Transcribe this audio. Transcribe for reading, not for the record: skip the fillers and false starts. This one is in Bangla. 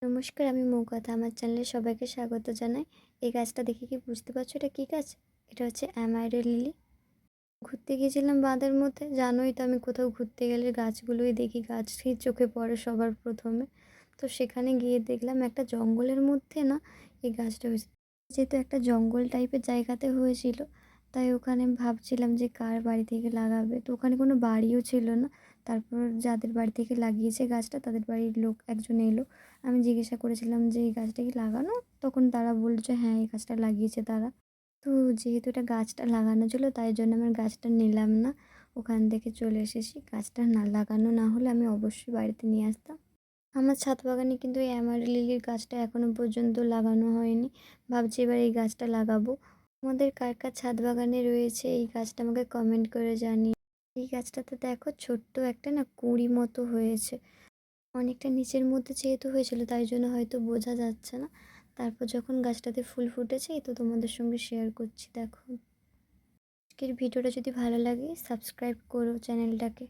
নমস্কার, আমি মৌকথা। আমার চ্যানেলে সবাইকে স্বাগত জানাই। এই গাছটা দেখে কি বুঝতে পারছো এটা কী গাছ? এটা হচ্ছে অ্যামাইরো লিলি। ঘুরতে গিয়েছিলাম বাঁধের মধ্যে। জানোই তো আমি কোথাও ঘুরতে গেলে গাছগুলোই দেখি, গাছই চোখে পড়ে সবার ১ম এ। তো সেখানে গিয়ে দেখলাম একটা জঙ্গলের মধ্যে না এই গাছটা হয়েছে। যেহেতু একটা জঙ্গল টাইপের জায়গাতে হয়েছিল, তাই ওখানে ভাবছিলাম যে কার বাড়ি থেকে লাগাবে। তো ওখানে কোনো বাড়িও ছিল না। তারপর যাদের বাড়ি থেকে লাগিয়েছে গাছটা তাদের বাড়ির লোক একজন এলো। আমি জিজ্ঞাসা করেছিলাম যে, "এই গাছটা কি লাগানো?" তখন তারা বলল যে, "হ্যাঁ, এই গাছটা লাগিয়েছে তারা।" তো যেহেতু এটা গাছটা লাগানো ছিল তাই জন্য আমার গাছটা নিলাম না। ওখান থেকে চলে এসেছি। গাছটা না লাগানো না হলে আমি অবশ্যই বাড়িতে নিয়ে আসতাম। আমার ছাদ বাগানে কিন্তু এই অ্যামার লিলির গাছটা এখনো পর্যন্ত লাগানো হয়নি। ভাবছি এবার এই গাছটা লাগাবো। তোমাদের কার, কার ছাদ বাগানে রয়েছে এই গাছটা আমাকে কমেন্ট করে জানিও। এই গাছটাতে দেখো ছোট্ট একটা না কুঁড়ি মতো হয়েছে। অনেকটা নিচের মধ্যে যেহেতু হয়েছিল তাই জন্য হয়তো বোঝা যাচ্ছে না। তারপর যখন গাছটাতে ফুল ফুটেছে এই তো তোমাদের সঙ্গে শেয়ার করছি দেখো। আজকের ভিডিওটা যদি ভালো লাগে সাবস্ক্রাইব করো চ্যানেলটাকে।